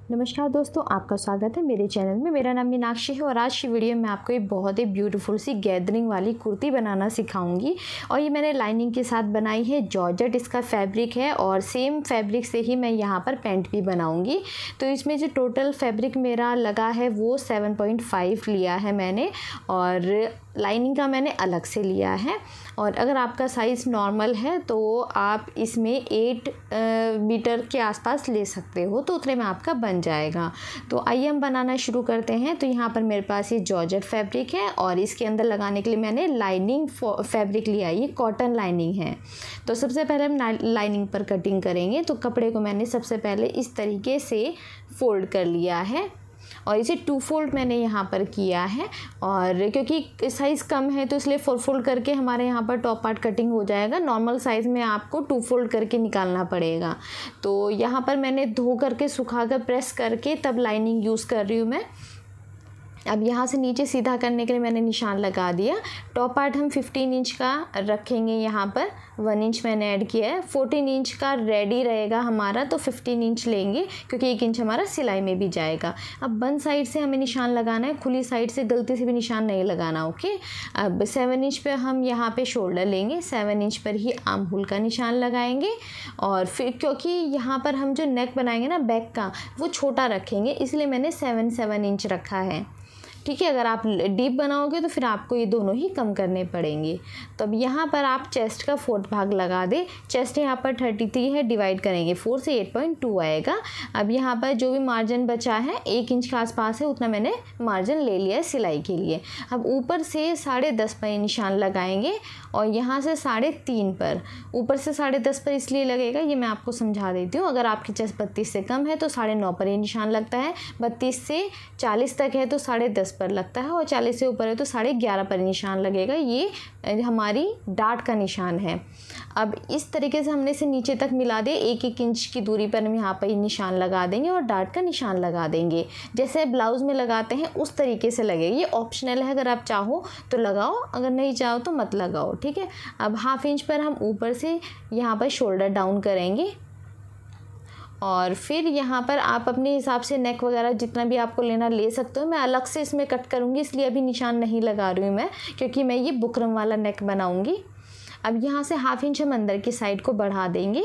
नमस्कार दोस्तों, आपका स्वागत है मेरे चैनल में। मेरा नाम मीनाक्षी है और आज की वीडियो में आपको एक बहुत ही ब्यूटीफुल सी गैदरिंग वाली कुर्ती बनाना सिखाऊंगी। और ये मैंने लाइनिंग के साथ बनाई है। जॉर्जेट इसका फैब्रिक है और सेम फैब्रिक से ही मैं यहाँ पर पैंट भी बनाऊंगी। तो इसमें जो टोटल फैब्रिक मेरा लगा है वो 7.5 लिया है मैंने, और लाइनिंग का मैंने अलग से लिया है। और अगर आपका साइज़ नॉर्मल है तो आप इसमें 8 मीटर के आसपास ले सकते हो, तो उतने में आपका बन जाएगा। तो आइए हम बनाना शुरू करते हैं। तो यहाँ पर मेरे पास ये जॉर्जेट फैब्रिक है और इसके अंदर लगाने के लिए मैंने लाइनिंग फैब्रिक लिया है। ये कॉटन लाइनिंग है। तो सबसे पहले हम लाइनिंग पर कटिंग करेंगे। तो कपड़े को मैंने सबसे पहले इस तरीके से फ़ोल्ड कर लिया है और इसे 2 फोल्ड मैंने यहाँ पर किया है। और क्योंकि साइज़ कम है तो इसलिए 4 फोल्ड करके हमारे यहाँ पर टॉप पार्ट कटिंग हो जाएगा। नॉर्मल साइज़ में आपको 2 फोल्ड करके निकालना पड़ेगा। तो यहाँ पर मैंने धो करके सुखा कर प्रेस करके तब लाइनिंग यूज़ कर रही हूँ मैं। अब यहाँ से नीचे सीधा करने के लिए मैंने निशान लगा दिया। टॉप पार्ट हम 15 इंच का रखेंगे, यहाँ पर 1 इंच मैंने ऐड किया है। 14 इंच का रेडी रहेगा हमारा, तो 15 इंच लेंगे क्योंकि 1 इंच हमारा सिलाई में भी जाएगा। अब बंद साइड से हमें निशान लगाना है, खुली साइड से गलती से भी निशान नहीं लगाना। ओके, अब 7 इंच पे हम यहाँ पे शोल्डर लेंगे, 7 इंच पर ही आर्म होल का निशान लगाएंगे। और फिर क्योंकि यहाँ पर हम जो नेक बनाएंगे ना बैक का, वो छोटा रखेंगे, इसलिए मैंने 7 इंच रखा है। ठीक है, अगर आप डीप बनाओगे तो फिर आपको ये दोनों ही कम करने पड़ेंगे। तो अब यहाँ पर आप चेस्ट का 4th भाग लगा दे। चेस्ट यहाँ पर 33 है, डिवाइड करेंगे 4 से 8.2 आएगा। अब यहाँ पर जो भी मार्जिन बचा है 1 इंच के आसपास है, उतना मैंने मार्जिन ले लिया है सिलाई के लिए। अब ऊपर से 10.5 पर निशान लगाएंगे और यहाँ से 3.5 पर। ऊपर से 10.5 पर इसलिए लगेगा, ये मैं आपको समझा देती हूँ। अगर आपकी चेस्ट 32 से कम है तो 9.5 पर ये निशान लगता है। 32 से 40 तक है तो 10.5 पर लगता है, और 40 से ऊपर है तो 11.5 पर निशान लगेगा। ये हमारी डार्ट का निशान है। अब इस तरीके से हमने इसे नीचे तक मिला दिया। 1-1 इंच की दूरी पर हम यहाँ पर निशान लगा देंगे और डार्ट का निशान लगा देंगे। जैसे ब्लाउज में लगाते हैं उस तरीके से लगेगा। ये ऑप्शनल है, अगर आप चाहो तो लगाओ, अगर नहीं चाहो तो मत लगाओ। ठीक है, अब 1/2 इंच पर हम ऊपर से यहाँ पर शोल्डर डाउन करेंगे और फिर यहाँ पर आप अपने हिसाब से नेक वगैरह जितना भी आपको लेना ले सकते हो। मैं अलग से इसमें कट करूँगी, इसलिए अभी निशान नहीं लगा रही हूँ मैं, क्योंकि मैं ये बुकरम वाला नेक बनाऊँगी। अब यहाँ से 1/2 इंच हम अंदर की साइड को बढ़ा देंगे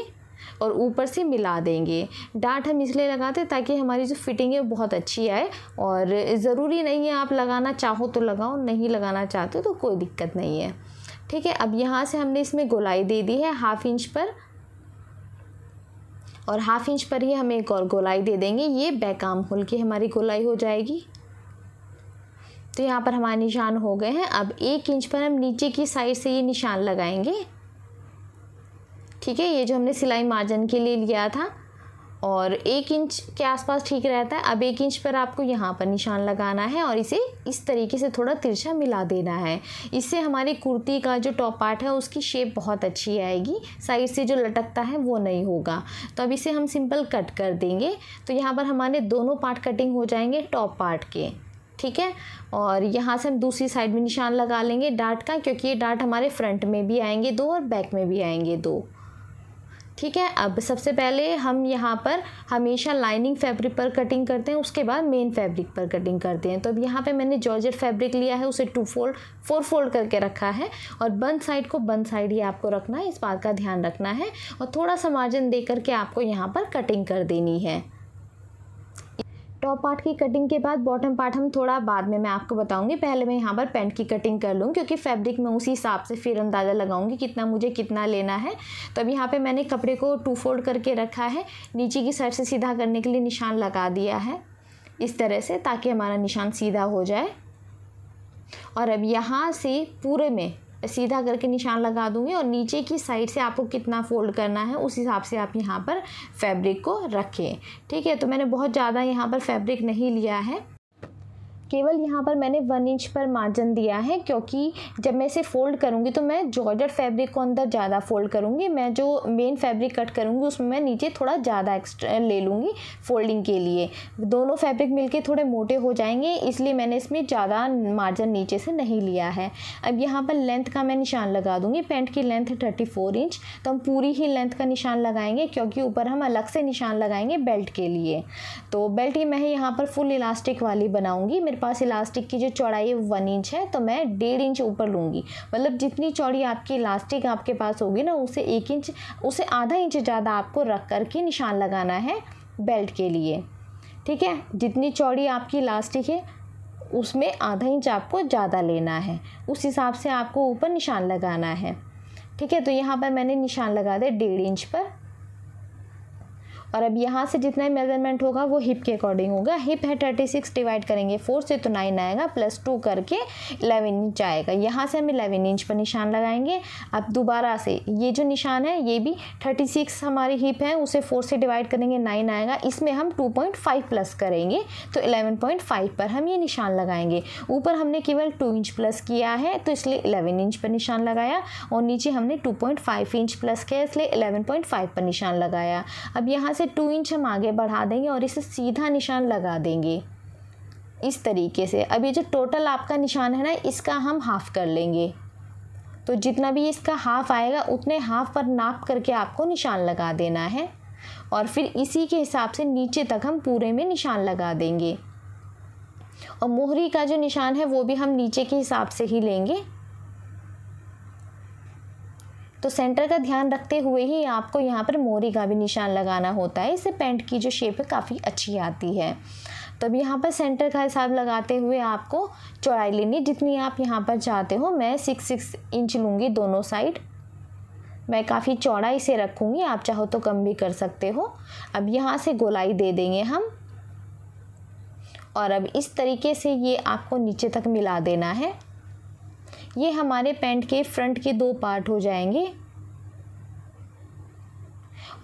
और ऊपर से मिला देंगे। डार्ट हम इसलिए लगाते हैं ताकि हमारी जो फिटिंग है वो बहुत अच्छी आए। और ज़रूरी नहीं है, आप लगाना चाहो तो लगाओ, नहीं लगाना चाहते तो कोई दिक्कत नहीं है। ठीक है, अब यहाँ से हमने इसमें गोलाई दे दी है 1/2 इंच पर, और 1/2 इंच पर ही हम एक और गोलाई दे देंगे। ये बैक आर्म होल की हमारी गोलाई हो जाएगी। तो यहाँ पर हमारे निशान हो गए हैं। अब 1 इंच पर हम नीचे की साइड से ये निशान लगाएंगे। ठीक है, ये जो हमने सिलाई मार्जिन के लिए लिया था, और 1 इंच के आसपास ठीक रहता है। अब 1 इंच पर आपको यहाँ पर निशान लगाना है और इसे इस तरीके से थोड़ा तिरछा मिला देना है। इससे हमारी कुर्ती का जो टॉप पार्ट है उसकी शेप बहुत अच्छी आएगी, साइड से जो लटकता है वो नहीं होगा। तो अब इसे हम सिंपल कट कर देंगे। तो यहाँ पर हमारे दोनों पार्ट कटिंग हो जाएंगे टॉप पार्ट के। ठीक है, और यहाँ से हम दूसरी साइड में निशान लगा लेंगे डार्ट का, क्योंकि ये डार्ट हमारे फ्रंट में भी आएंगे 2 और बैक में भी आएंगे 2। ठीक है, अब सबसे पहले हम यहाँ पर हमेशा लाइनिंग फैब्रिक पर कटिंग करते हैं, उसके बाद मेन फैब्रिक पर कटिंग करते हैं। तो अब यहाँ पे मैंने जॉर्जेट फैब्रिक लिया है, उसे 4 फोल्ड करके रखा है। और बंद साइड को बंद साइड ही आपको रखना है, इस बात का ध्यान रखना है। और थोड़ा सा मार्जिन दे करके आपको यहाँ पर कटिंग कर देनी है। टॉप पार्ट की कटिंग के बाद बॉटम पार्ट हम थोड़ा बाद में मैं आपको बताऊंगी। पहले मैं यहाँ पर पैंट की कटिंग कर लूँ, क्योंकि फैब्रिक में उसी हिसाब से फिर अंदाज़ा लगाऊंगी कितना मुझे कितना लेना है। तो अब यहाँ पे मैंने कपड़े को 2 फोल्ड करके रखा है। नीचे की साइड से सीधा करने के लिए निशान लगा दिया है इस तरह से, ताकि हमारा निशान सीधा हो जाए। और अब यहाँ से पूरे में सीधा करके निशान लगा दूंगी और नीचे की साइड से आपको कितना फोल्ड करना है उस हिसाब से आप यहाँ पर फैब्रिक को रखें। ठीक है, तो मैंने बहुत ज़्यादा यहाँ पर फैब्रिक नहीं लिया है। केवल यहाँ पर मैंने 1 इंच पर मार्जिन दिया है, क्योंकि जब मैं इसे फ़ोल्ड करूँगी तो मैं जॉर्जेट फैब्रिक को अंदर ज़्यादा फ़ोल्ड करूँगी। मैं जो मेन फैब्रिक कट करूँगी उसमें मैं नीचे थोड़ा ज़्यादा एक्स्ट्रा ले लूँगी फ़ोल्डिंग के लिए। दोनों फैब्रिक मिलके थोड़े मोटे हो जाएंगे, इसलिए मैंने इसमें ज़्यादा मार्जिन नीचे से नहीं लिया है। अब यहाँ पर लेंथ का मैं निशान लगा दूँगी। पैंट की लेंथ है 34 इंच, तो हम पूरी ही लेंथ का निशान लगाएंगे, क्योंकि ऊपर हम अलग से निशान लगाएंगे बेल्ट के लिए। तो बेल्ट की मैं यहाँ पर फुल इलास्टिक वाली बनाऊँगी। मेरे पास इलास्टिक की जो चौड़ाई है 1 इंच है, तो मैं 1.5 इंच ऊपर लूँगी। मतलब जितनी चौड़ी आपकी इलास्टिक आपके पास होगी ना, उससे 1 इंच, उससे आधा इंच ज़्यादा आपको रख करके निशान लगाना है बेल्ट के लिए। ठीक है, जितनी चौड़ी आपकी इलास्टिक है उसमें आधा इंच आपको ज़्यादा लेना है, उस हिसाब से आपको ऊपर निशान लगाना है। ठीक है, तो यहाँ पर मैंने निशान लगा दिया 1.5 इंच पर। और अब यहाँ से जितना मेजरमेंट होगा वो हिप के अकॉर्डिंग होगा। हिप है 36, डिवाइड करेंगे 4 से तो 9 आएगा, +2 करके 11 इंच आएगा। यहाँ से हम 11 इंच पर निशान लगाएंगे। अब दोबारा से ये जो निशान है ये भी 36 हमारी हिप है, उसे 4 से डिवाइड करेंगे 9 आएगा। इसमें हम 2.5 प्लस करेंगे, तो 11.5 पर हम ये निशान लगाएंगे। ऊपर हमने केवल 2 इंच प्लस किया है, तो इसलिए 11 इंच पर निशान लगाया, और नीचे हमने 2.5 इंच प्लस किया, इसलिए 11.5 पर निशान लगाया। अब यहाँ से 2 इंच हम आगे बढ़ा देंगे और इसे सीधा निशान लगा देंगे इस तरीके से। अब ये जो टोटल आपका निशान है ना, इसका हम हाफ कर लेंगे। तो जितना भी इसका हाफ आएगा उतने हाफ पर नाप करके आपको निशान लगा देना है, और फिर इसी के हिसाब से नीचे तक हम पूरे में निशान लगा देंगे। और मोहरी का जो निशान है वो भी हम नीचे के हिसाब से ही लेंगे। तो सेंटर का ध्यान रखते हुए ही आपको यहाँ पर मोहरी का भी निशान लगाना होता है, इससे पैंट की जो शेप है काफ़ी अच्छी आती है। तब यहाँ पर सेंटर का हिसाब लगाते हुए आपको चौड़ाई लेनी जितनी आप यहाँ पर चाहते हो। मैं 6 इंच लूँगी दोनों साइड। मैं काफ़ी चौड़ा इसे रखूँगी, आप चाहो तो कम भी कर सकते हो। अब यहाँ से गोलाई दे देंगे हम, और अब इस तरीके से ये आपको नीचे तक मिला देना है। ये हमारे पैंट के फ्रंट के 2 पार्ट हो जाएंगे।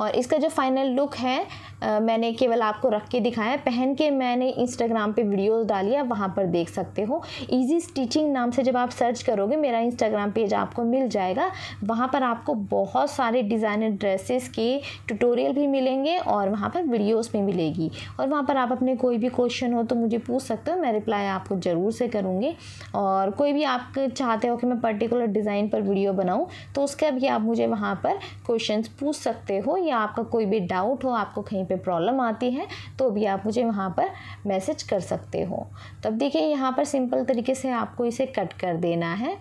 और इसका जो फाइनल लुक है मैंने केवल आपको रख के दिखाया, पहन के मैंने इंस्टाग्राम पे वीडियोस डाली है, वहाँ पर देख सकते हो। इजी स्टिचिंग नाम से जब आप सर्च करोगे मेरा इंस्टाग्राम पेज आपको मिल जाएगा। वहाँ पर आपको बहुत सारे डिज़ाइनर ड्रेसेस के ट्यूटोरियल भी मिलेंगे और वहाँ पर वीडियोस भी मिलेगी। और वहाँ पर आप अपने कोई भी क्वेश्चन हो तो मुझे पूछ सकते हो, मैं रिप्लाई आपको ज़रूर से करूँगी। और कोई भी आप चाहते हो कि मैं पर्टिकुलर डिज़ाइन पर वीडियो बनाऊँ तो उसका भी आप मुझे वहाँ पर क्वेश्चन पूछ सकते हो, या आपका कोई भी डाउट हो, आपको कहीं पे प्रॉब्लम आती है तो भी आप मुझे वहाँ पर मैसेज कर सकते हो। तो अब देखिए यहाँ पर सिंपल तरीके से आपको इसे कट कर देना है।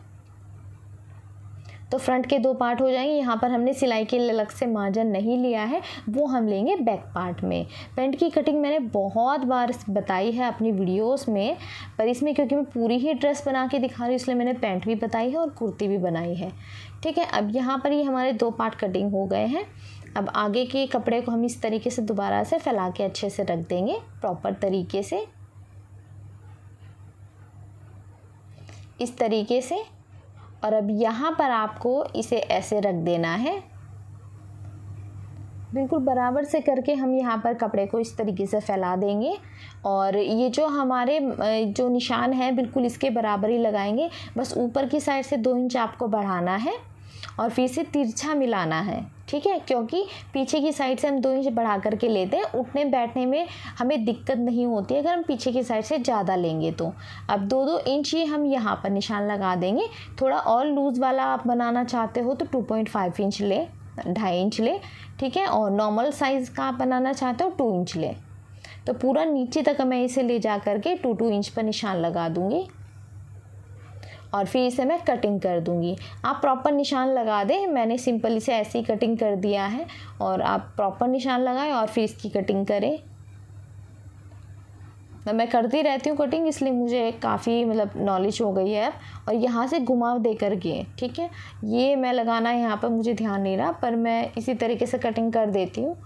तो फ्रंट के 2 पार्ट हो जाएंगे। यहाँ पर हमने सिलाई के लिए अलग से मार्जिन नहीं लिया है, वो हम लेंगे बैक पार्ट में। पैंट की कटिंग मैंने बहुत बार बताई है अपनी वीडियोस में, पर इसमें क्योंकि मैं पूरी ही ड्रेस बना के दिखा रही हूँ इसलिए मैंने पैंट भी बताई है और कुर्ती भी बनाई है। ठीक है, अब यहाँ पर ये हमारे 2 पार्ट कटिंग हो गए हैं। अब आगे के कपड़े को हम इस तरीके से दोबारा से फैला के अच्छे से रख देंगे प्रॉपर तरीके से, इस तरीके से। और अब यहाँ पर आपको इसे ऐसे रख देना है, बिल्कुल बराबर से करके हम यहाँ पर कपड़े को इस तरीके से फैला देंगे। और ये जो हमारे जो निशान है बिल्कुल इसके बराबर ही लगाएंगे, बस ऊपर की साइड से 2 इंच आपको बढ़ाना है और फिर से तिरछा मिलाना है। ठीक है, क्योंकि पीछे की साइड से हम 2 इंच बढ़ा करके लेते हैं, उठने बैठने में हमें दिक्कत नहीं होती है अगर हम पीछे की साइड से ज़्यादा लेंगे तो। अब 2-2 इंच ही हम यहाँ पर निशान लगा देंगे। थोड़ा और लूज़ वाला आप बनाना चाहते हो तो 2.5 इंच ले, 2.5 इंच ले। ठीक है, और नॉर्मल साइज़ का आप बनाना चाहते हो 2 इंच ले। तो पूरा नीचे तक मैं इसे ले जा करके 2-2 इंच पर निशान लगा दूँगी और फिर इसे मैं कटिंग कर दूंगी। आप प्रॉपर निशान लगा दें, मैंने सिंपल इसे ऐसे ही कटिंग कर दिया है, और आप प्रॉपर निशान लगाएं और फिर इसकी कटिंग करें। मैं करती रहती हूँ कटिंग, इसलिए मुझे काफ़ी मतलब नॉलेज हो गई है। और यहाँ से घुमाव दे करके, ठीक है, ये मैं लगाना यहाँ पर मुझे ध्यान नहीं रहा, पर मैं इसी तरीके से कटिंग कर देती हूँ।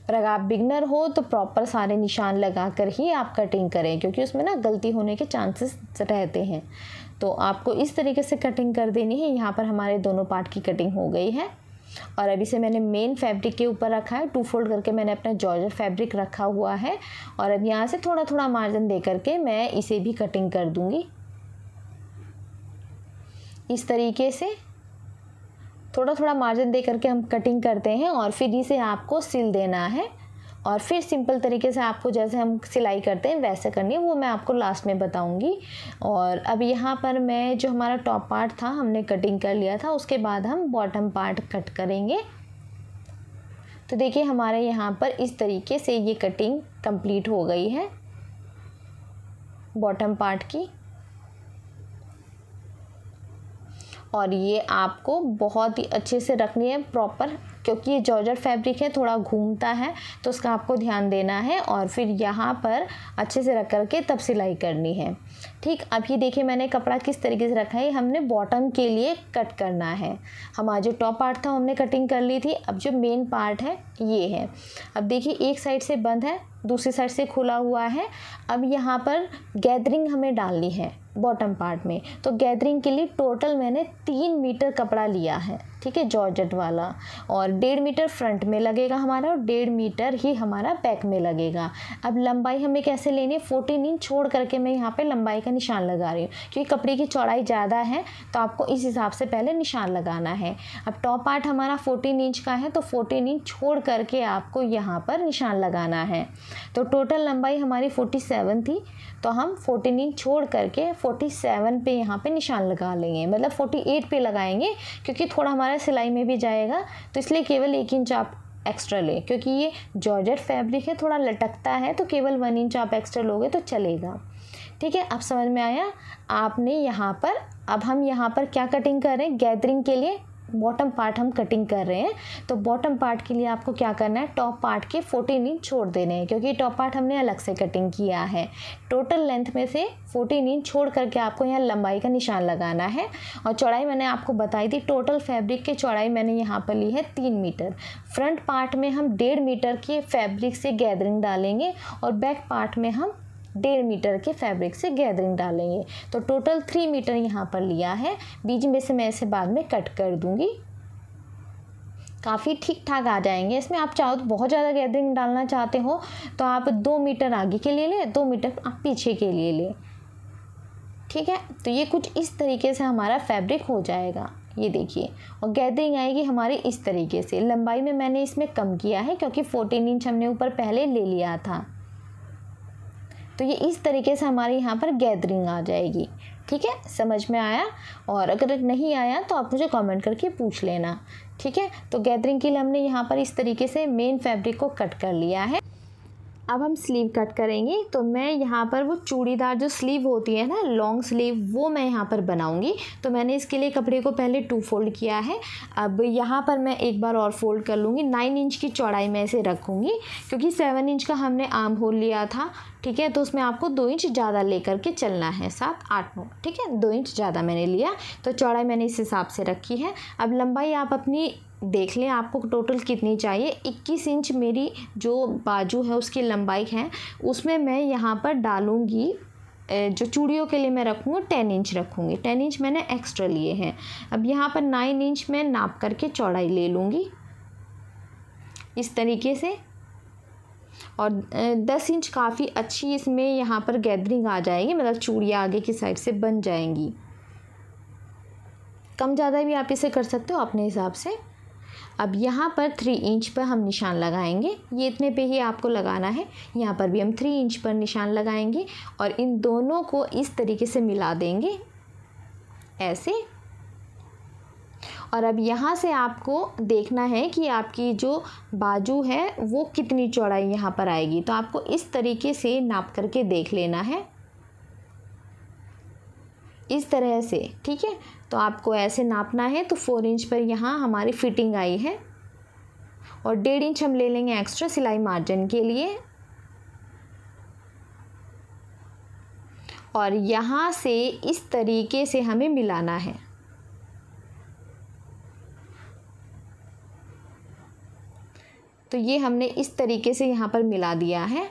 और अगर आप बिगनर हो तो प्रॉपर सारे निशान लगा कर ही आप कटिंग करें, क्योंकि उसमें ना गलती होने के चांसेस रहते हैं। तो आपको इस तरीके से कटिंग कर देनी है। यहाँ पर हमारे दोनों पार्ट की कटिंग हो गई है। और अभी से मैंने मेन फैब्रिक के ऊपर रखा है, 2 फोल्ड करके मैंने अपना जॉर्जेट फैब्रिक रखा हुआ है। और अब यहाँ से थोड़ा थोड़ा मार्जिन दे करके मैं इसे भी कटिंग कर दूँगी। इस तरीके से थोड़ा थोड़ा मार्जिन दे करके हम कटिंग करते हैं और फिर इसे आपको सिल देना है। और फिर सिंपल तरीके से आपको जैसे हम सिलाई करते हैं वैसे करनी है, वो मैं आपको लास्ट में बताऊंगी। और अब यहाँ पर मैं जो हमारा टॉप पार्ट था हमने कटिंग कर लिया था, उसके बाद हम बॉटम पार्ट कट करेंगे। तो देखिए हमारे यहाँ पर इस तरीके से ये कटिंग कंप्लीट हो गई है बॉटम पार्ट की। और ये आपको बहुत ही अच्छे से रखनी है प्रॉपर, क्योंकि ये जॉर्जेट फैब्रिक है, थोड़ा घूमता है, तो उसका आपको ध्यान देना है। और फिर यहाँ पर अच्छे से रख करके तब सिलाई करनी है। ठीक, अब ये देखिए मैंने कपड़ा किस तरीके से रखा है, हमने बॉटम के लिए कट करना है। हमारा जो टॉप पार्ट था हमने कटिंग कर ली थी, अब जो मेन पार्ट है ये है। अब देखिए एक साइड से बंद है, दूसरी साइड से खुला हुआ है। अब यहाँ पर गैदरिंग हमें डालनी है बॉटम पार्ट में। तो गैदरिंग के लिए टोटल मैंने 3 मीटर कपड़ा लिया है, ठीक है, जॉर्जेट वाला। और 1.5 मीटर फ्रंट में लगेगा हमारा और 1.5 मीटर ही हमारा बैक में लगेगा। अब लंबाई हमें कैसे लेनी है, 14 इंच छोड़ करके मैं यहाँ पे लंबाई का निशान लगा रही हूँ, क्योंकि कपड़े की चौड़ाई ज़्यादा है तो आपको इस हिसाब से पहले निशान लगाना है। अब टॉप पार्ट हमारा 14 इंच का है, तो 14 इंच छोड़ करके आपको यहाँ पर निशान लगाना है। तो टोटल लंबाई हमारी 47 थी, तो हम 14 इंच छोड़ करके 47 पे यहाँ पे निशान लगा लेंगे, मतलब 48 पे लगाएंगे, क्योंकि थोड़ा हमारा सिलाई में भी जाएगा, तो इसलिए केवल 1 इंच आप एक्स्ट्रा ले, क्योंकि ये जॉर्जेट फैब्रिक है, थोड़ा लटकता है, तो केवल 1 इंच आप एक्स्ट्रा लोगे तो चलेगा। ठीक है, अब समझ में आया आपने यहाँ पर। अब हम यहाँ पर क्या कटिंग कर रहे हैं, गैदरिंग के लिए बॉटम पार्ट हम कटिंग कर रहे हैं। तो बॉटम पार्ट के लिए आपको क्या करना है, टॉप पार्ट के 14 इंच छोड़ देने हैं, क्योंकि टॉप पार्ट हमने अलग से कटिंग किया है। टोटल लेंथ में से 14 इंच छोड़ करके आपको यहाँ लंबाई का निशान लगाना है। और चौड़ाई मैंने आपको बताई थी, टोटल फैब्रिक की चौड़ाई मैंने यहाँ पर ली है 3 मीटर। फ्रंट पार्ट में हम 1.5 मीटर के फैब्रिक से गैदरिंग डालेंगे और बैक पार्ट में हम 1.5 मीटर के फैब्रिक से गैदरिंग डालेंगे। तो टोटल 3 मीटर यहाँ पर लिया है। बीच में से मैं इसे बाद में कट कर दूंगी, काफ़ी ठीक ठाक आ जाएंगे इसमें। आप चाहो तो बहुत ज़्यादा गैदरिंग डालना चाहते हो तो आप 2 मीटर आगे के लिए ले, 2 मीटर आप पीछे के लिए ले। ठीक है, तो ये कुछ इस तरीके से हमारा फैब्रिक हो जाएगा, ये देखिए। और गैदरिंग आएगी हमारी इस तरीके से। लंबाई में मैंने इसमें कम किया है, क्योंकि 14 इंच हमने ऊपर पहले ले लिया था। तो ये इस तरीके से हमारे यहाँ पर गैदरिंग आ जाएगी। ठीक है, समझ में आया? और अगर नहीं आया तो आप मुझे कमेंट करके पूछ लेना। ठीक है, तो गैदरिंग के लिए हमने यहाँ पर इस तरीके से मेन फैब्रिक को कट कर लिया है। अब हम स्लीव कट करेंगे। तो मैं यहाँ पर वो चूड़ीदार जो स्लीव होती है ना, लॉन्ग स्लीव, वो मैं यहाँ पर बनाऊँगी। तो मैंने इसके लिए कपड़े को पहले 2 फोल्ड किया है। अब यहाँ पर मैं एक बार और फोल्ड कर लूँगी। 9 इंच की चौड़ाई में इसे रखूँगी, क्योंकि 7 इंच का हमने आर्म होल लिया था। ठीक है, तो उसमें आपको 2 इंच ज़्यादा लेकर के चलना है, 7, 8, 9। ठीक है, 2 इंच ज़्यादा मैंने लिया, तो चौड़ाई मैंने इस हिसाब से रखी है। अब लंबाई आप अपनी देख लें, आपको टोटल कितनी चाहिए। 21 इंच मेरी जो बाजू है उसकी लंबाई है, उसमें मैं यहाँ पर डालूँगी, जो चूड़ियों के लिए मैं रखूँगी 10 इंच रखूँगी। 10 इंच मैंने एक्स्ट्रा लिए हैं। अब यहाँ पर 9 इंच मैं नाप करके चौड़ाई ले लूँगी इस तरीके से। और 10 इंच काफ़ी अच्छी इसमें यहाँ पर गैदरिंग आ जाएगी, मतलब चूड़ियाँ आगे की साइड से बन जाएंगी। कम ज़्यादा भी आप इसे कर सकते हो अपने हिसाब से। अब यहाँ पर 3 इंच पर हम निशान लगाएंगे, ये इतने पे ही आपको लगाना है। यहाँ पर भी हम 3 इंच पर निशान लगाएंगे और इन दोनों को इस तरीके से मिला देंगे ऐसे। और अब यहाँ से आपको देखना है कि आपकी जो बाजू है वो कितनी चौड़ाई यहाँ पर आएगी। तो आपको इस तरीके से नाप करके देख लेना है, इस तरह से। ठीक है, तो आपको ऐसे नापना है। तो 4 इंच पर यहाँ हमारी फिटिंग आई है और 1.5 इंच हम ले लेंगे एक्स्ट्रा सिलाई मार्जिन के लिए। और यहाँ से इस तरीके से हमें मिलाना है। तो ये हमने इस तरीके से यहाँ पर मिला दिया है।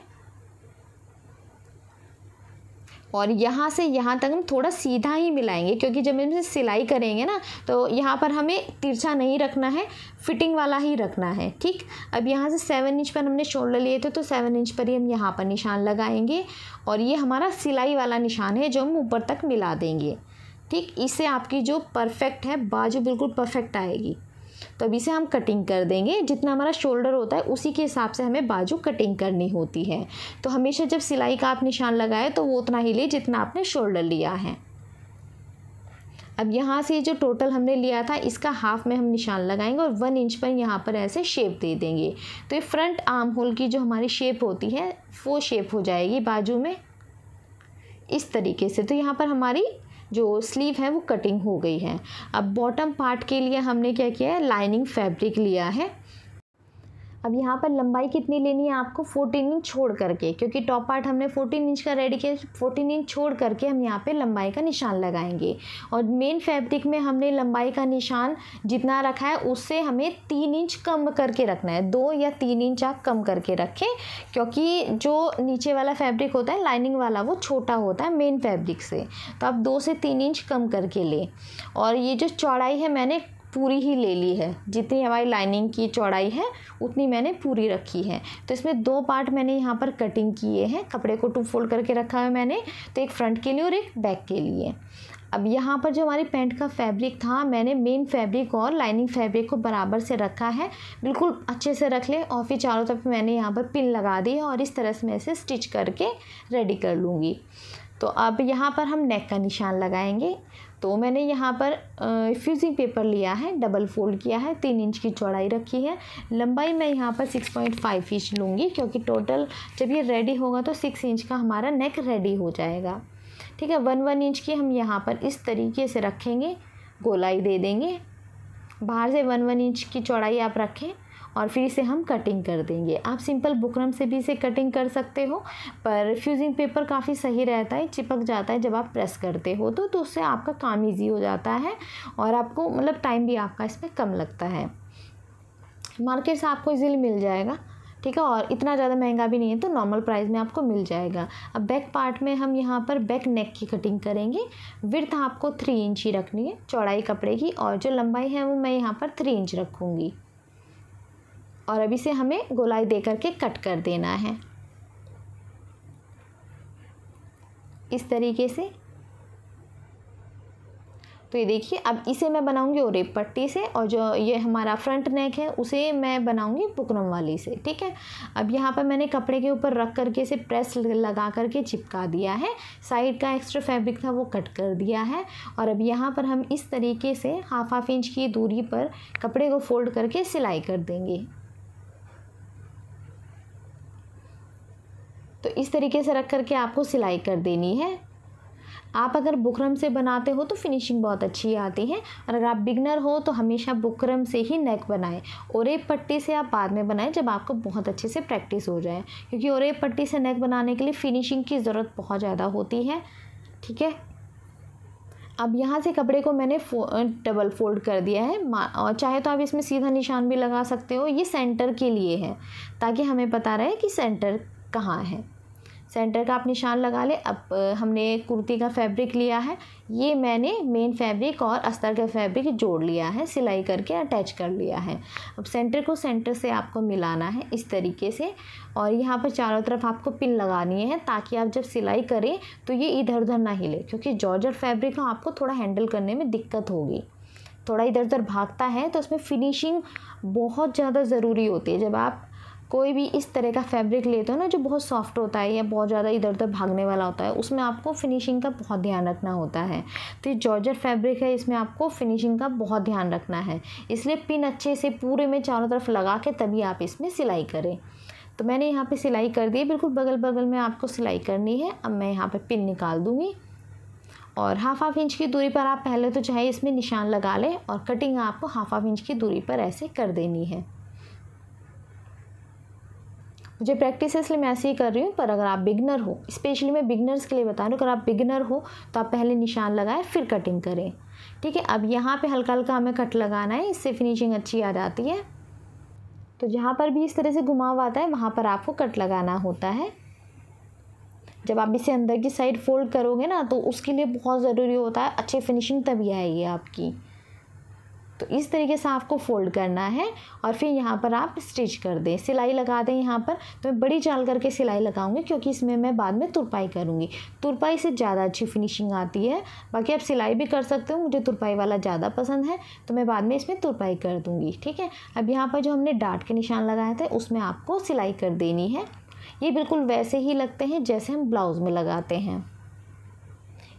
और यहाँ से यहाँ तक हम थोड़ा सीधा ही मिलाएंगे, क्योंकि जब हम इसे सिलाई करेंगे ना तो यहाँ पर हमें तिरछा नहीं रखना है, फिटिंग वाला ही रखना है। ठीक, अब यहाँ से 7 इंच पर हमने शोल्डर लिए थे तो 7 इंच पर ही हम यहाँ पर निशान लगाएंगे और ये हमारा सिलाई वाला निशान है जो हम ऊपर तक मिला देंगे। ठीक, इससे आपकी जो परफेक्ट है बाजू बिल्कुल परफेक्ट आएगी। तो अब इसे हम कटिंग कर देंगे, जितना हमारा शोल्डर होता है उसी के हिसाब से हमें बाजू कटिंग करनी होती है। तो हमेशा जब सिलाई का आप निशान लगाए तो वो उतना ही ले जितना आपने शोल्डर लिया है। अब यहाँ से जो टोटल हमने लिया था इसका हाफ में हम निशान लगाएंगे और 1 इंच पर यहाँ पर ऐसे शेप दे देंगे। तो ये फ्रंट आर्म होल की जो हमारी शेप होती है वो शेप हो जाएगी बाजू में इस तरीके से। तो यहाँ पर हमारी जो स्लीव है वो कटिंग हो गई है। अब बॉटम पार्ट के लिए हमने क्या किया है, लाइनिंग फैब्रिक लिया है। अब यहाँ पर लंबाई कितनी लेनी है आपको, 14 इंच छोड़ करके, क्योंकि टॉप पार्ट हमने 14 इंच का रेडी किया, 14 इंच छोड़ करके हम यहाँ पे लंबाई का निशान लगाएंगे। और मेन फैब्रिक में हमने लंबाई का निशान जितना रखा है उससे हमें 3 इंच कम करके रखना है। 2 या 3 इंच आप कम करके रखें, क्योंकि जो नीचे वाला फैब्रिक होता है लाइनिंग वाला वो छोटा होता है मेन फैब्रिक से, तो आप 2 से 3 इंच कम करके लें। और ये जो चौड़ाई है मैंने पूरी ही ले ली है, जितनी हमारी लाइनिंग की चौड़ाई है उतनी मैंने पूरी रखी है। तो इसमें 2 पार्ट मैंने यहाँ पर कटिंग किए हैं, कपड़े को 2 फोल्ड करके रखा है मैंने, तो एक फ्रंट के लिए और एक बैक के लिए। अब यहाँ पर जो हमारी पैंट का फैब्रिक था मैंने मेन फैब्रिक और लाइनिंग फैब्रिक को बराबर से रखा है, बिल्कुल अच्छे से रख ले। और फिर चारों तरफ मैंने यहाँ पर पिन लगा दी है और इस तरह से मैं इसे स्टिच करके रेडी कर लूँगी। तो अब यहाँ पर हम नेक का निशान लगाएंगे। तो मैंने यहाँ पर फ्यूजिंग पेपर लिया है, डबल फोल्ड किया है, 3 इंच की चौड़ाई रखी है। लंबाई मैं यहाँ पर 6.5 इंच लूँगी, क्योंकि टोटल जब ये रेडी होगा तो 6 इंच का हमारा नेक रेडी हो जाएगा। ठीक है, 1 इंच की हम यहाँ पर इस तरीके से रखेंगे, गोलाई दे देंगे। बाहर से 1 इंच की चौड़ाई आप रखें और फिर इसे हम कटिंग कर देंगे। आप सिंपल बुकरम से भी इसे कटिंग कर सकते हो, पर फ्यूजिंग पेपर काफ़ी सही रहता है, चिपक जाता है जब आप प्रेस करते हो तो उससे आपका काम इजी हो जाता है और आपको मतलब टाइम भी आपका इसमें कम लगता है। मार्केट से आपको इजीली मिल जाएगा। ठीक है, और इतना ज़्यादा महंगा भी नहीं है, तो नॉर्मल प्राइस में आपको मिल जाएगा। अब बैक पार्ट में हम यहाँ पर बैक नेक की कटिंग करेंगे। विड्थ आपको 3 इंच ही रखनी है चौड़ाई कपड़े की, और जो लंबाई है वो मैं यहाँ पर 3 इंच रखूँगी। और अभी से हमें गोलाई दे करके कट कर देना है इस तरीके से। तो ये देखिए, अब इसे मैं बनाऊंगी ओरेप पट्टी से, और जो ये हमारा फ्रंट नेक है उसे मैं बनाऊंगी बुकरम वाली से। ठीक है, अब यहाँ पर मैंने कपड़े के ऊपर रख करके इसे प्रेस लगा करके चिपका दिया है। साइड का एक्स्ट्रा फैब्रिक था वो कट कर दिया है। और अब यहाँ पर हम इस तरीके से हाफ इंच की दूरी पर कपड़े को फोल्ड करके सिलाई कर देंगे। तो इस तरीके से रख करके आपको सिलाई कर देनी है। आप अगर बुकरम से बनाते हो तो फिनिशिंग बहुत अच्छी आती है, और अगर आप बिगनर हो तो हमेशा बुकरम से ही नेक बनाएं। ओरेप पट्टी से आप बाद में बनाएं जब आपको बहुत अच्छे से प्रैक्टिस हो जाए, क्योंकि ओरेप पट्टी से नेक बनाने के लिए फिनिशिंग की ज़रूरत बहुत ज़्यादा होती है। ठीक है, अब यहाँ से कपड़े को मैंने डबल फोल्ड कर दिया है, और चाहे तो आप इसमें सीधा निशान भी लगा सकते हो। ये सेंटर के लिए है ताकि हमें पता रहे कि सेंटर कहाँ है। सेंटर का आप निशान लगा ले। अब हमने कुर्ती का फैब्रिक लिया है, ये मैंने मेन फैब्रिक और अस्तर का फैब्रिक जोड़ लिया है, सिलाई करके अटैच कर लिया है। अब सेंटर को सेंटर से आपको मिलाना है इस तरीके से, और यहाँ पर चारों तरफ आपको पिन लगानी है ताकि आप जब सिलाई करें तो ये इधर उधर ना हिले, क्योंकि जॉर्जेट फैब्रिक है आपको थोड़ा हैंडल करने में दिक्कत होगी, थोड़ा इधर उधर भागता है, तो उसमें फिनिशिंग बहुत ज़्यादा ज़रूरी होती है। जब आप कोई भी इस तरह का फैब्रिक लेते हो ना जो बहुत सॉफ्ट होता है या बहुत ज़्यादा इधर उधर भागने वाला होता है, उसमें आपको फिनिशिंग का बहुत ध्यान रखना होता है। तो ये जॉर्जेट फैब्रिक है, इसमें आपको फिनिशिंग का बहुत ध्यान रखना है, इसलिए पिन अच्छे से पूरे में चारों तरफ लगा के तभी आप इसमें सिलाई करें। तो मैंने यहाँ पे सिलाई कर दी, बिल्कुल बगल बगल में आपको सिलाई करनी है। अब मैं यहाँ पे पिन निकाल दूँगी, और हाफ इंच की दूरी पर आप पहले तो चाहे इसमें निशान लगा लें, और कटिंग आपको हाफ इंच की दूरी पर ऐसे कर देनी है। मुझे प्रैक्टिस है इसलिए मैं ऐसे ही कर रही हूँ, पर अगर आप बिगनर हो, स्पेशली मैं बिगनर्स के लिए बता रही हूँ, अगर आप बिगनर हो तो आप पहले निशान लगाएं फिर कटिंग करें। ठीक है, अब यहाँ पे हल्का हल्का हमें कट लगाना है, इससे फिनिशिंग अच्छी आ जाती है। तो जहाँ पर भी इस तरह से घुमाव आता है वहाँ पर आपको कट लगाना होता है। जब आप इसे अंदर की साइड फोल्ड करोगे ना तो उसके लिए बहुत ज़रूरी होता है, अच्छी फिनिशिंग तभी आएगी आपकी। तो इस तरीके से आपको फोल्ड करना है और फिर यहाँ पर आप स्टिच कर दें, सिलाई लगा दें। यहाँ पर तो मैं बड़ी चाल करके सिलाई लगाऊंगी क्योंकि इसमें मैं बाद में तुरपाई करूँगी। तुरपाई से ज़्यादा अच्छी फिनिशिंग आती है। बाकी आप सिलाई भी कर सकते हो, मुझे तुरपाई वाला ज़्यादा पसंद है तो मैं बाद में इसमें तुरपाई कर दूँगी। ठीक है, अब यहाँ पर जो हमने डाट के निशान लगाए थे उसमें आपको सिलाई कर देनी है। ये बिल्कुल वैसे ही लगते हैं जैसे हम ब्लाउज़ में लगाते हैं।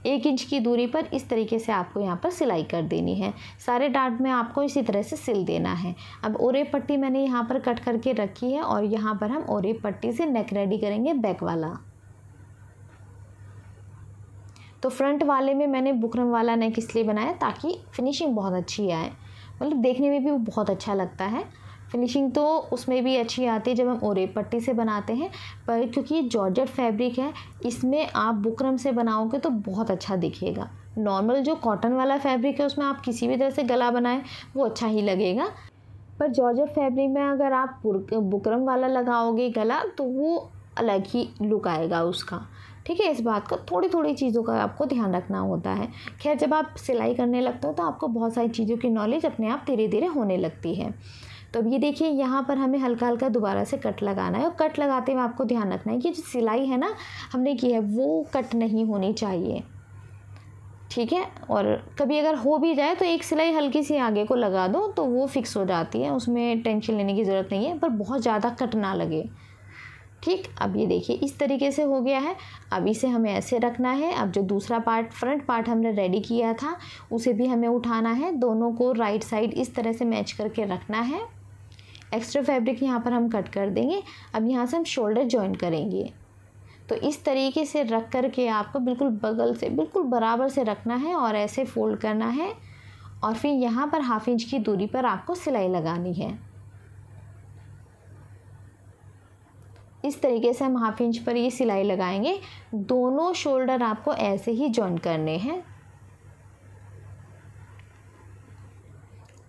1 इंच की दूरी पर इस तरीके से आपको यहाँ पर सिलाई कर देनी है। सारे डाट में आपको इसी तरह से सिल देना है। अब ओरे पट्टी मैंने यहाँ पर कट करके रखी है और यहाँ पर हम ओरे पट्टी से नेक रेडी करेंगे बैक वाला। तो फ्रंट वाले में मैंने बुकरम वाला नेक इसलिए बनाया ताकि फिनिशिंग बहुत अच्छी आए, मतलब देखने में भी वो बहुत अच्छा लगता है। फिनिशिंग तो उसमें भी अच्छी आती है जब हम ओरे पट्टी से बनाते हैं, पर क्योंकि ये जॉर्जेट फैब्रिक है इसमें आप बुकरम से बनाओगे तो बहुत अच्छा दिखेगा। नॉर्मल जो कॉटन वाला फैब्रिक है उसमें आप किसी भी तरह से गला बनाएं वो अच्छा ही लगेगा, पर जॉर्जेट फैब्रिक में अगर आप बुकरम वाला लगाओगे गला तो वो अलग ही लुक आएगा उसका। ठीक है, इस बात का थोड़ी थोड़ी चीज़ों का आपको ध्यान रखना होता है। खैर, जब आप सिलाई करने लगते हो तो आपको बहुत सारी चीज़ों की नॉलेज अपने आप धीरे धीरे होने लगती है। तो अब ये देखिए यहाँ पर हमें हल्का हल्का दोबारा से कट लगाना है और कट लगाते हुए आपको ध्यान रखना है कि जो सिलाई है ना हमने की है वो कट नहीं होनी चाहिए। ठीक है, और कभी अगर हो भी जाए तो एक सिलाई हल्की सी आगे को लगा दो तो वो फिक्स हो जाती है, उसमें टेंशन लेने की ज़रूरत नहीं है, पर बहुत ज़्यादा कट ना लगे। ठीक, अब ये देखिए इस तरीके से हो गया है। अब इसे हमें ऐसे रखना है। अब जो दूसरा पार्ट फ्रंट पार्ट हमने रेडी किया था उसे भी हमें उठाना है, दोनों को राइट साइड इस तरह से मैच करके रखना है। एक्स्ट्रा फैब्रिक यहाँ पर हम कट कर देंगे। अब यहाँ से हम शोल्डर जॉइन करेंगे, तो इस तरीके से रख कर के आपको बिल्कुल बगल से बिल्कुल बराबर से रखना है और ऐसे फोल्ड करना है और फिर यहाँ पर 1/2 इंच की दूरी पर आपको सिलाई लगानी है। इस तरीके से हम 1/2 इंच पर ये सिलाई लगाएंगे। दोनों शोल्डर आपको ऐसे ही जॉइन करने हैं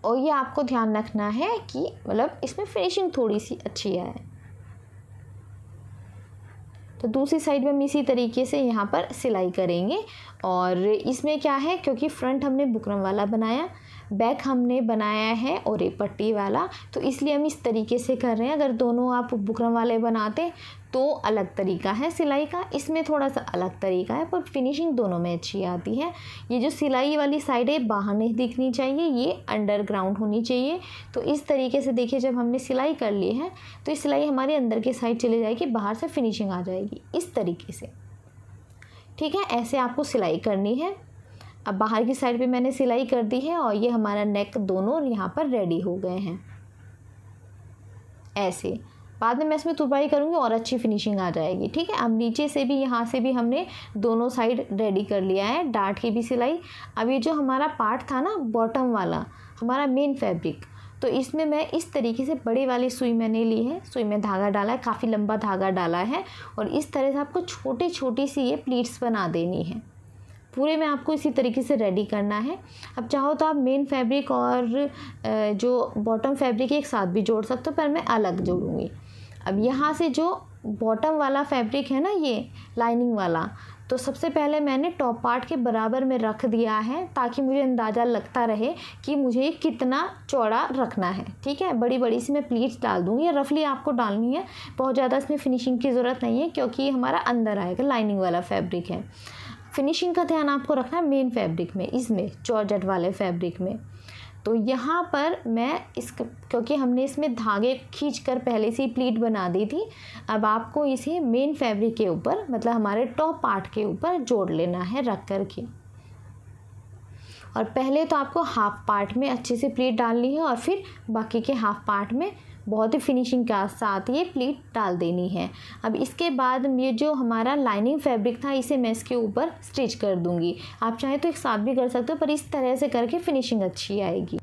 और ये आपको ध्यान रखना है कि मतलब इसमें फिनिशिंग थोड़ी सी अच्छी आए। तो दूसरी साइड में हम इसी तरीके से यहाँ पर सिलाई करेंगे और इसमें क्या है, क्योंकि फ्रंट हमने बुकरम वाला बनाया, बैक हमने बनाया है ओरे पट्टी वाला, तो इसलिए हम इस तरीके से कर रहे हैं। अगर दोनों आप बुकरम वाले बनाते तो अलग तरीका है सिलाई का, इसमें थोड़ा सा अलग तरीका है, पर फिनिशिंग दोनों में अच्छी आती है। ये जो सिलाई वाली साइड है बाहर नहीं दिखनी चाहिए, ये अंडरग्राउंड होनी चाहिए। तो इस तरीके से देखिए जब हमने सिलाई कर ली है तो इस सिलाई हमारी अंदर की साइड चली जाएगी, बाहर से फिनिशिंग आ जाएगी इस तरीके से। ठीक है, ऐसे आपको सिलाई करनी है। अब बाहर की साइड पे मैंने सिलाई कर दी है और ये हमारा नेक दोनों यहाँ पर रेडी हो गए हैं। ऐसे बाद में मैं इसमें तुरपाई करूँगी और अच्छी फिनिशिंग आ जाएगी। ठीक है, अब नीचे से भी यहाँ से भी हमने दोनों साइड रेडी कर लिया है, डार्ट की भी सिलाई। अब ये जो हमारा पार्ट था ना बॉटम वाला हमारा मेन फैब्रिक, तो इसमें मैं इस तरीके से बड़ी वाली सुई मैंने ली है, सुई में धागा डाला है, काफ़ी लंबा धागा डाला है और इस तरह से आपको छोटी छोटी सी ये प्लीट्स बना देनी है। पूरे में आपको इसी तरीके से रेडी करना है। अब चाहो तो आप मेन फैब्रिक और जो बॉटम फैब्रिक एक साथ भी जोड़ सकते हो, पर मैं अलग जोड़ूंगी। अब यहाँ से जो बॉटम वाला फैब्रिक है ना ये लाइनिंग वाला, तो सबसे पहले मैंने टॉप पार्ट के बराबर में रख दिया है ताकि मुझे अंदाज़ा लगता रहे कि मुझे कितना चौड़ा रखना है। ठीक है, बड़ी बड़ी सी मैं प्लीट्स डाल दूँगी, रफली आपको डालनी है, बहुत ज़्यादा इसमें फिनिशिंग की ज़रूरत नहीं है क्योंकि हमारा अंदर आएगा, लाइनिंग वाला फैब्रिक है। फिनिशिंग का ध्यान आपको रखना है मेन फैब्रिक में, इसमें जॉर्जेट वाले फैब्रिक में। तो यहाँ पर मैं क्योंकि हमने इसमें धागे खींचकर पहले से ही प्लीट बना दी थी, अब आपको इसे मेन फैब्रिक के ऊपर मतलब हमारे टॉप पार्ट के ऊपर जोड़ लेना है रख कर के। और पहले तो आपको हाफ पार्ट में अच्छे से प्लीट डालनी है और फिर बाकी के हाफ पार्ट में बहुत ही फिनिशिंग के साथ ये प्लीट डाल देनी है। अब इसके बाद ये जो हमारा लाइनिंग फैब्रिक था इसे मैं इसके ऊपर स्टिच कर दूंगी। आप चाहे तो एक साथ भी कर सकते हो, पर इस तरह से करके फिनिशिंग अच्छी आएगी।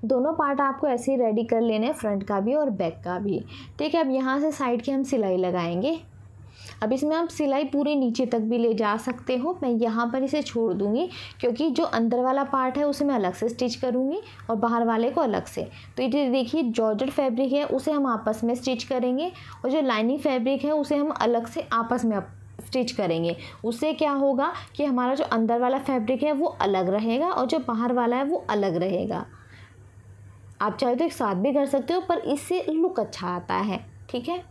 दोनों पार्ट आपको ऐसे ही रेडी कर लेने हैं, फ्रंट का भी और बैक का भी। ठीक है, अब यहाँ से साइड की हम सिलाई लगाएंगे। अब इसमें आप सिलाई पूरे नीचे तक भी ले जा सकते हो, मैं यहाँ पर इसे छोड़ दूँगी क्योंकि जो अंदर वाला पार्ट है उसे मैं अलग से स्टिच करूँगी और बाहर वाले को अलग से। तो ये देखिए जॉर्जेट फैब्रिक है उसे हम आपस में स्टिच करेंगे और जो लाइनिंग फैब्रिक है उसे हम अलग से आपस में स्टिच करेंगे। उससे क्या होगा कि हमारा जो अंदर वाला फैब्रिक है वो अलग रहेगा और जो बाहर वाला है वो अलग रहेगा। आप चाहे तो एक साथ भी कर सकते हो, पर इससे लुक अच्छा आता है। ठीक है,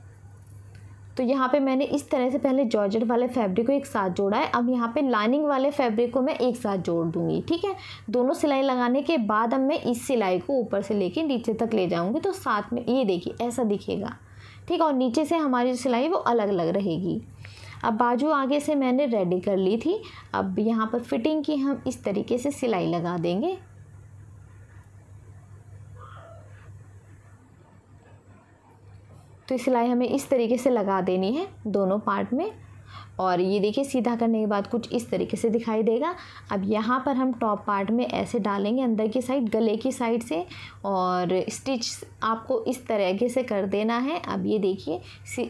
तो यहाँ पे मैंने इस तरह से पहले जॉर्जेट वाले फैब्रिक को एक साथ जोड़ा है। अब यहाँ पे लाइनिंग वाले फैब्रिक को मैं एक साथ जोड़ दूँगी। ठीक है, दोनों सिलाई लगाने के बाद अब मैं इस सिलाई को ऊपर से लेके नीचे तक ले जाऊँगी, तो साथ में ये देखिए ऐसा दिखेगा। ठीक है, और नीचे से हमारी जो सिलाई वो अलग अलग रहेगी। अब बाजू आगे से मैंने रेडी कर ली थी। अब यहाँ पर फिटिंग की हम इस तरीके से सिलाई लगा देंगे। तो सिलाई हमें इस तरीके से लगा देनी है दोनों पार्ट में। और ये देखिए सीधा करने के बाद कुछ इस तरीके से दिखाई देगा। अब यहाँ पर हम टॉप पार्ट में ऐसे डालेंगे अंदर की साइड, गले की साइड से, और स्टिच आपको इस तरीके से कर देना है। अब ये देखिए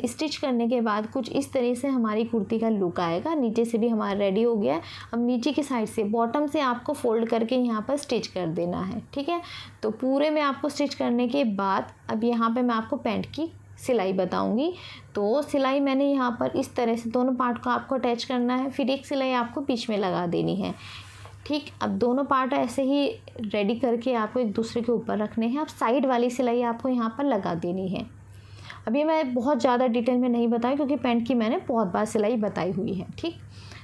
स्टिच करने के बाद कुछ इस तरह से हमारी कुर्ती का लुक आएगा। नीचे से भी हमारा रेडी हो गया है। अब नीचे की साइड से बॉटम से आपको फोल्ड करके यहाँ पर स्टिच कर देना है। ठीक है, तो पूरे में आपको स्टिच करने के बाद अब यहाँ पर मैं आपको पैंट की सिलाई बताऊंगी। तो सिलाई मैंने यहाँ पर इस तरह से दोनों पार्ट को आपको अटैच करना है, फिर एक सिलाई आपको बीच में लगा देनी है। ठीक, अब दोनों पार्ट ऐसे ही रेडी करके आपको एक दूसरे के ऊपर रखने हैं। अब साइड वाली सिलाई आपको यहाँ पर लगा देनी है। अभी मैं बहुत ज़्यादा डिटेल में नहीं बताई क्योंकि पैंट की मैंने बहुत बार सिलाई बताई हुई है। ठीक,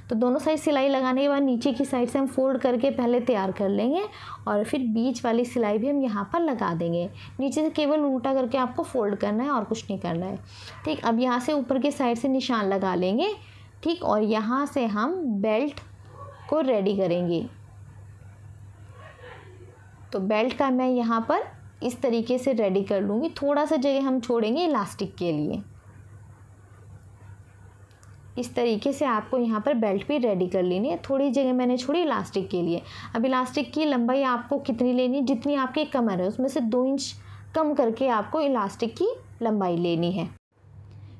तो दोनों साइड सिलाई लगाने के बाद नीचे की साइड से हम फोल्ड करके पहले तैयार कर लेंगे और फिर बीच वाली सिलाई भी हम यहाँ पर लगा देंगे। नीचे से केवल उल्टा करके आपको फोल्ड करना है और कुछ नहीं करना है। ठीक, अब यहाँ से ऊपर की साइड से निशान लगा लेंगे। ठीक, और यहाँ से हम बेल्ट को रेडी करेंगे। तो बेल्ट का मैं यहाँ पर इस तरीके से रेडी कर लूँगी। थोड़ा सा जगह हम छोड़ेंगे इलास्टिक के लिए। इस तरीके से आपको यहाँ पर बेल्ट भी रेडी कर लेनी है। थोड़ी जगह मैंने छोड़ी इलास्टिक के लिए। अब इलास्टिक की लंबाई आपको कितनी लेनी है, जितनी आपकी कमर है उसमें से 2 इंच कम करके आपको इलास्टिक की लंबाई लेनी है।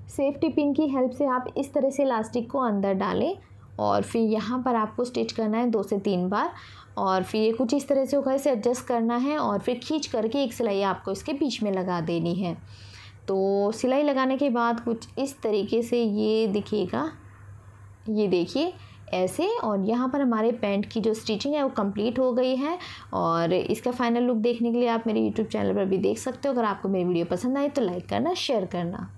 सेफ्टी पिन की हेल्प से आप इस तरह से इलास्टिक को अंदर डालें और फिर यहाँ पर आपको स्टिच करना है 2 से 3 बार, और फिर ये कुछ इस तरह से होगा, इसे एडजस्ट करना है और फिर खींच करके एक सिलाई आपको इसके बीच में लगा देनी है। तो सिलाई लगाने के बाद कुछ इस तरीके से ये दिखेगा, ये देखिए ऐसे। और यहाँ पर हमारे पैंट की जो स्टिचिंग है वो कंप्लीट हो गई है। और इसका फाइनल लुक देखने के लिए आप मेरे यूट्यूब चैनल पर भी देख सकते हो। अगर आपको मेरी वीडियो पसंद आई तो लाइक करना, शेयर करना।